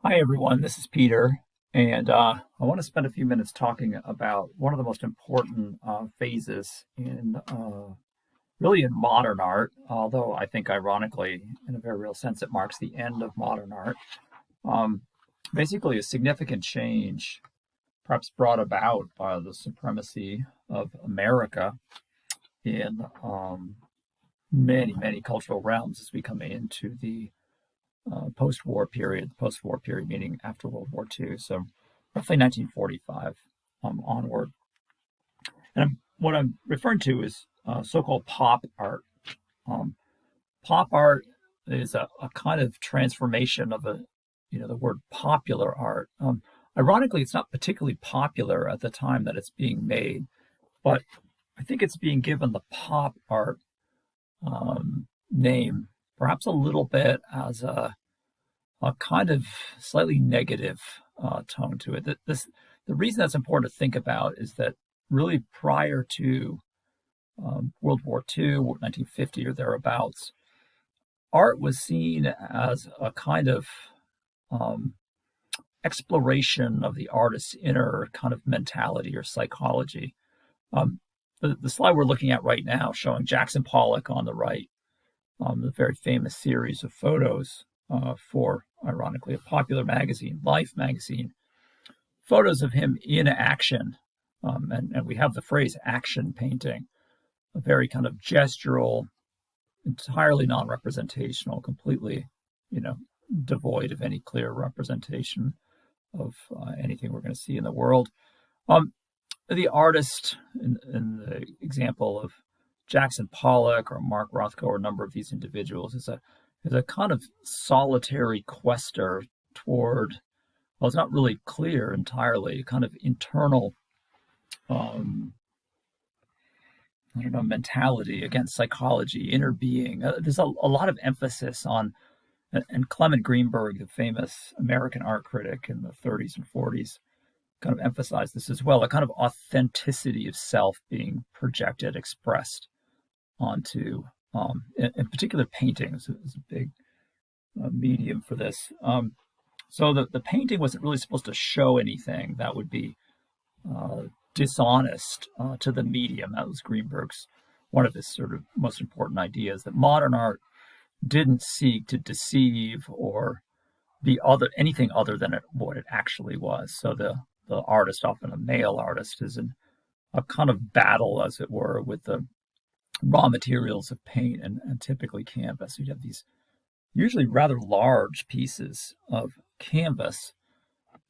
Hi, everyone. This is Peter, and I want to spend a few minutes talking about one of the most important phases really in modern art, although I think ironically, in a very real sense, it marks the end of modern art. Um, Basically, a significant change, perhaps brought about by the supremacy of America in many cultural realms as we come into the post-war period meaning after World War II, so roughly 1945 onward. And what I'm referring to is so-called pop art. Um, Pop art is a kind of transformation of the word popular art. Ironically, it's not particularly popular at the time that it's being made, but I think it's being given the pop art name, perhaps a little bit as a kind of slightly negative tone to it. The reason that's important to think about is that really prior to World War II, 1950 or thereabouts, art was seen as a kind of um, exploration of the artist's inner kind of mentality or psychology. Um, the slide we're looking at right now, showing Jackson Pollock on the right, the very famous series of photos for, ironically, a popular magazine, Life magazine, photos of him in action. And we have the phrase action painting, a very kind of gestural, entirely non representational, completely, you know, devoid of any clear representation of anything we're going to see in the world. Um, the artist in the example of Jackson Pollock or Mark Rothko or a number of these individuals is a kind of solitary quester toward, well, it's not really clear entirely, kind of internal, um, I don't know, mentality against psychology, inner being. There's a lot of emphasis on, and Clement Greenberg, the famous American art critic in the 30s and 40s, kind of emphasized this as well, a kind of authenticity of self being projected, expressed onto, in particular, paintings is a big medium for this. So the painting wasn't really supposed to show anything that would be uh, dishonest to the medium. That was Greenberg's one of his sort of most important ideas, that modern art didn't seek to deceive or be anything other than what it actually was. So the artist, often a male artist, is in a kind of battle, as it were, with the raw materials of paint and typically canvas. You'd have these usually rather large pieces of canvas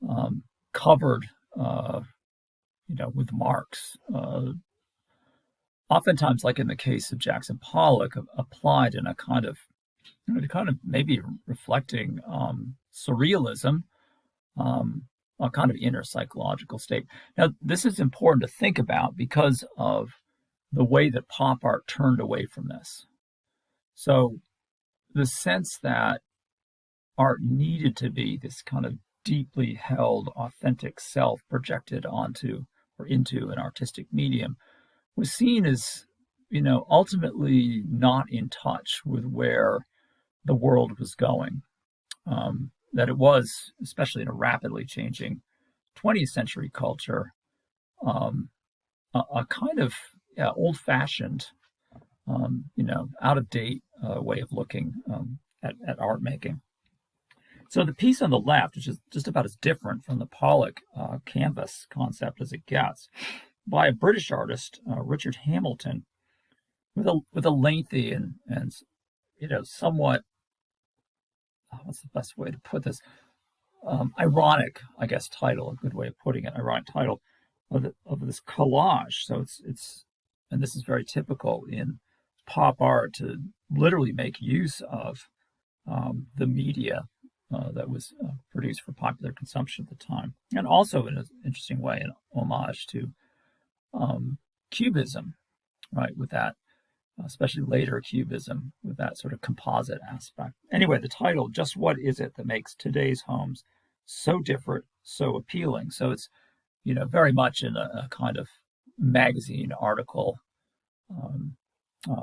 um, covered, with marks. Oftentimes, like in the case of Jackson Pollock, applied in a kind of maybe reflecting surrealism, a kind of inner psychological state. Now, this is important to think about because of the way that pop art turned away from this. So, the sense that art needed to be this kind of deeply held, authentic self projected onto or into an artistic medium was seen as, ultimately not in touch with where the world was going. That it was, especially in a rapidly changing 20th century culture, um, a kind of, yeah, old fashioned, out of date way of looking at art making. So the piece on the left, which is just about as different from the Pollock canvas concept as it gets, by a British artist, Richard Hamilton, with a lengthy and somewhat, what's the best way to put this, ironic, I guess, title, a good way of putting it, ironic title of this collage. So it's and this is very typical in pop art, to literally make use of the media that was produced for popular consumption at the time, and also in an interesting way, an homage to Cubism, right? With that, especially later Cubism, with that sort of composite aspect. Anyway, the title, just what is it that makes today's homes so different, so appealing? So it's, very much in a kind of magazine article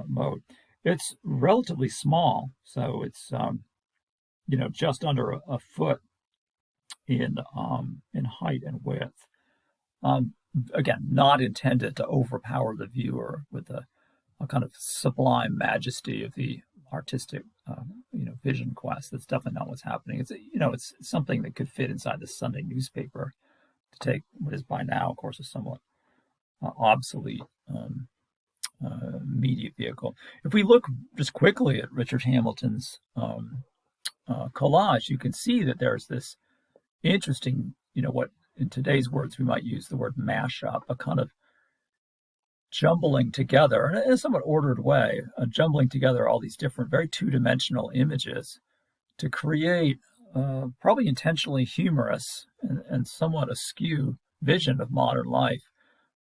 mode. It's relatively small, so it's just under a foot in height and width. Again, not intended to overpower the viewer with a kind of sublime majesty of the artistic, vision quest. That's definitely not what's happening. It's something that could fit inside the Sunday newspaper to take what is by now, of course, a somewhat obsolete media vehicle. If we look just quickly at Richard Hamilton's collage, you can see that there's this interesting, what in today's words we might use the word mashup, a kind of jumbling together in a somewhat ordered way, jumbling together all these different, very two-dimensional images to create probably intentionally humorous and somewhat askew vision of modern life.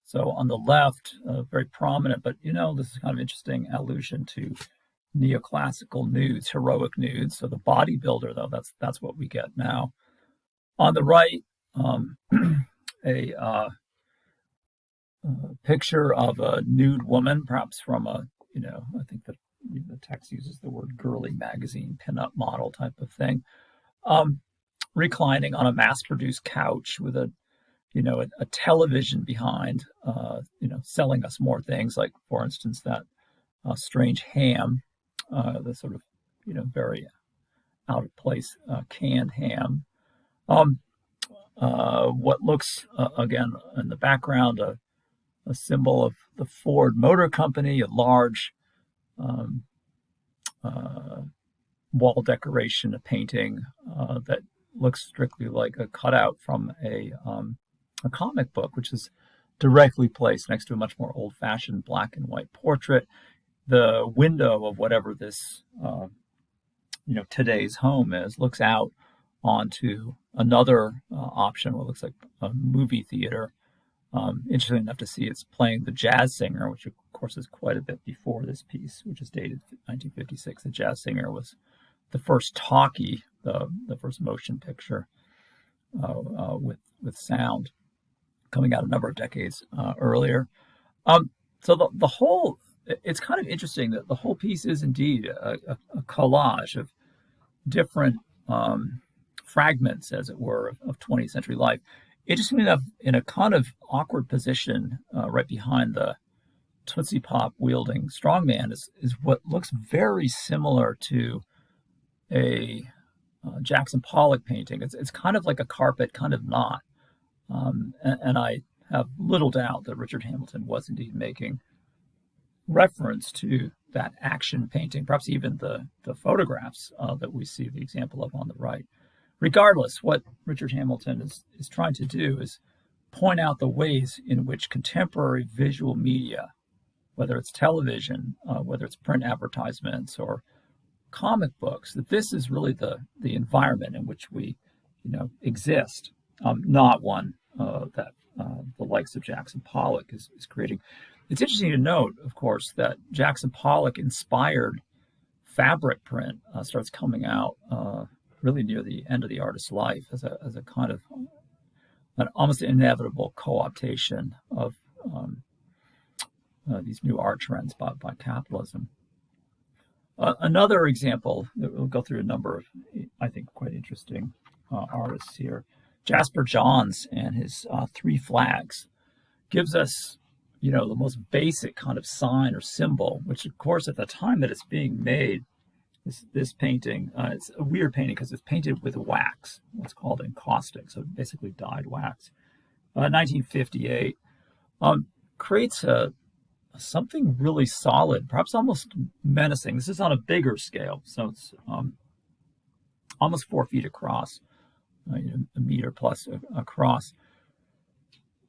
So on the left, very prominent, but this is kind of interesting allusion to neoclassical nudes, heroic nudes. So the bodybuilder, though, that's what we get now. On the right, a picture of a nude woman, perhaps from I think that the text uses the word girly magazine, pinup model type of thing, reclining on a mass-produced couch with a television behind, selling us more things, like, for instance, that strange ham, the sort of, very out of place canned ham. What looks, again, in the background, a symbol of the Ford Motor Company, a large wall decoration, a painting that looks strictly like a cutout from a comic book, which is directly placed next to a much more old-fashioned black and white portrait. The window of whatever this, today's home is, looks out onto another option, what looks like a movie theater. Interesting enough to see it's playing The Jazz Singer, which of course is quite a bit before this piece, which is dated 1956. The Jazz Singer was the first talkie, the first motion picture with sound, coming out a number of decades earlier. So the whole, it's kind of interesting that the whole piece is indeed a collage of different fragments, as it were, of 20th century life. Interesting enough, in a kind of awkward position right behind the Tootsie Pop wielding strongman is what looks very similar to a Jackson Pollock painting. It's kind of like a carpet, kind of not. And I have little doubt that Richard Hamilton was indeed making reference to that action painting, perhaps even the photographs that we see the example of on the right. Regardless, what Richard Hamilton is trying to do is point out the ways in which contemporary visual media, whether it's television, whether it's print advertisements or comic books, that this is really the environment in which we, exist, not one that the likes of Jackson Pollock is creating. It's interesting to note, of course, that Jackson Pollock inspired fabric print starts coming out really near the end of the artist's life as a kind of an almost inevitable co-optation of these new art trends by capitalism. Another example, we'll go through a number of, I think, quite interesting artists here. Jasper Johns and his three flags gives us, the most basic kind of sign or symbol, which, of course, at the time that it's being made, this painting, it's a weird painting because it's painted with wax, what's called encaustic, so basically dyed wax. 1958 creates something really solid, perhaps almost menacing. This is on a bigger scale, so it's almost 4 feet across, a meter plus across,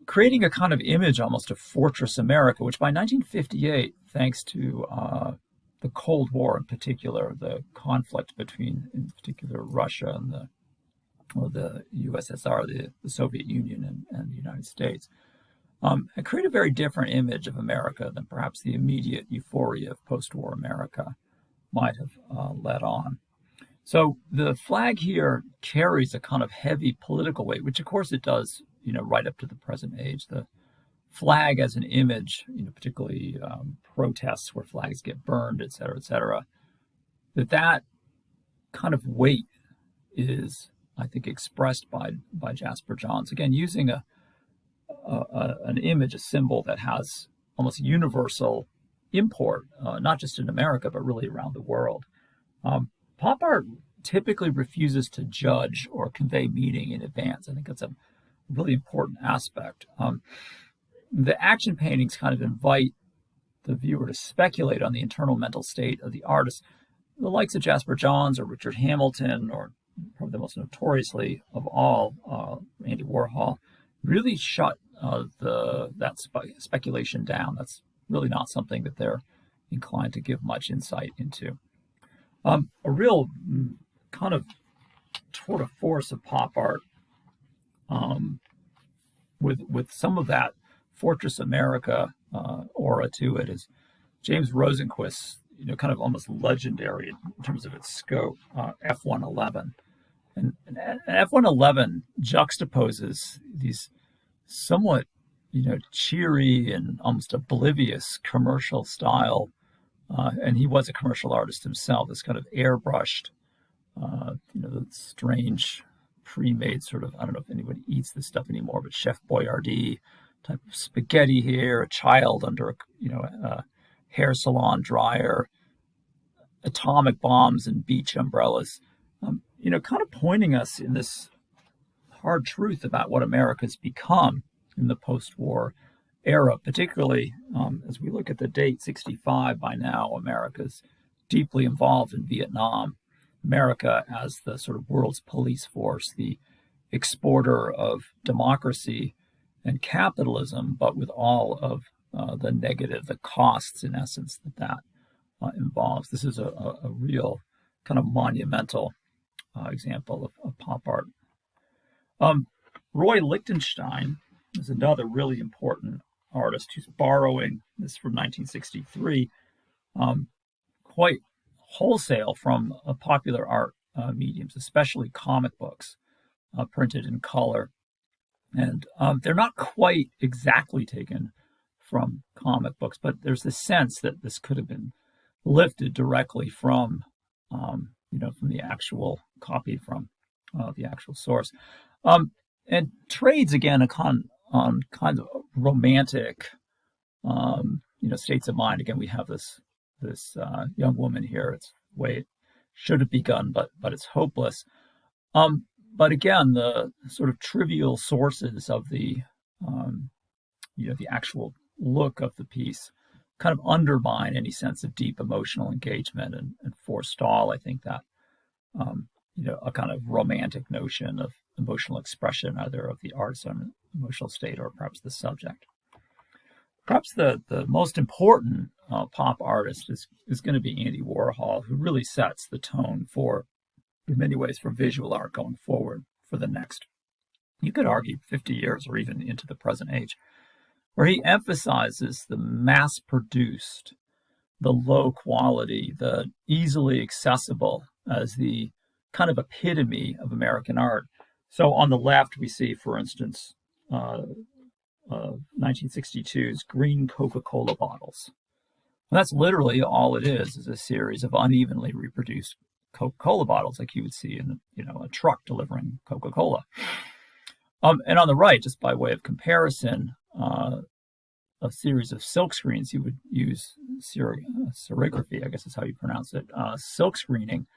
creating a kind of image almost of Fortress America, which by 1958, thanks to the Cold War in particular, the conflict between, in particular, Russia and the USSR, the Soviet Union and the United States, it created a very different image of America than perhaps the immediate euphoria of post-war America might have led on. So the flag here carries a kind of heavy political weight, which of course it does, right up to the present age. The flag as an image, particularly protests where flags get burned, et cetera, that kind of weight is I think, expressed by Jasper Johns. Again, using an image, a symbol that has almost universal import, not just in America, but really around the world. Pop art typically refuses to judge or convey meaning in advance. I think that's a really important aspect. The action paintings kind of invite the viewer to speculate on the internal mental state of the artist. The likes of Jasper Johns or Richard Hamilton, or probably the most notoriously of all, Andy Warhol, really shut that speculation down. That's really not something that they're inclined to give much insight into. A real kind of tour de force of pop art, with some of that Fortress America aura to it, is James Rosenquist, kind of almost legendary in terms of its scope, F-111. And F-111 juxtaposes these somewhat, cheery and almost oblivious commercial style, and he was a commercial artist himself, this kind of airbrushed, the strange pre-made sort of, I don't know if anybody eats this stuff anymore, but Chef Boyardee type of spaghetti here, a child under a hair salon dryer, atomic bombs and beach umbrellas, kind of pointing us in this hard truth about what America's become in the post-war era, particularly as we look at the date 65. By now, America's deeply involved in Vietnam. America as the sort of world's police force, the exporter of democracy and capitalism, but with all of the negative, the costs, in essence, that involves. This is a real kind of monumental example of pop art. Roy Lichtenstein is another really important artist who's borrowing this from 1963 quite wholesale from popular art mediums, especially comic books printed in color. And they're not quite exactly taken from comic books, but there's this sense that this could have been lifted directly from, from the actual copy, from the actual source. And trades, again, on kind of romantic, states of mind. Again, we have this young woman here. It's the way it should have begun, but it's hopeless. But again, the sort of trivial sources of the actual look of the piece kind of undermine any sense of deep emotional engagement and forestall, I think, that a kind of romantic notion of emotional expression, either of the artist's own emotional state or perhaps the subject. Perhaps the most important pop artist is going to be Andy Warhol, who really sets the tone for, in many ways, for visual art going forward for the next, you could argue, 50 years or even into the present age, where he emphasizes the mass-produced, the low quality, the easily accessible as the kind of epitome of American art. So on the left, we see, for instance, 1962's green Coca-Cola bottles. And that's literally all it is a series of unevenly reproduced Coca-Cola bottles, like you would see in a truck delivering Coca-Cola. And on the right, just by way of comparison, a series of silk screens. You would use serigraphy, I guess is how you pronounce it, silk screening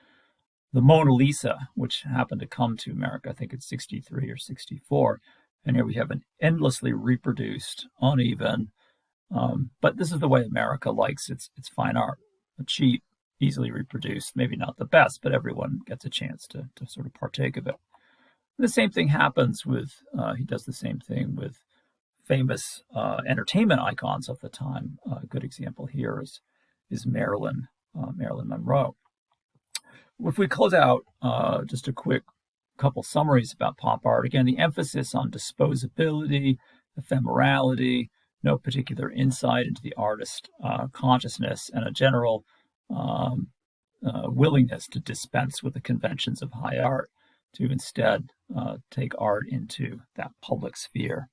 the Mona Lisa, which happened to come to America, I think it's 63 or 64. And here we have an endlessly reproduced, uneven, but this is the way America likes its fine art. Cheap, easily reproduced, maybe not the best, but everyone gets a chance to sort of partake of it. And the same thing happens with, he does the same thing with famous entertainment icons of the time. A good example here is Marilyn Monroe. If we close out, just a quick couple summaries about pop art. Again, the emphasis on disposability, ephemerality, no particular insight into the artist's consciousness, and a general willingness to dispense with the conventions of high art, to instead take art into that public sphere.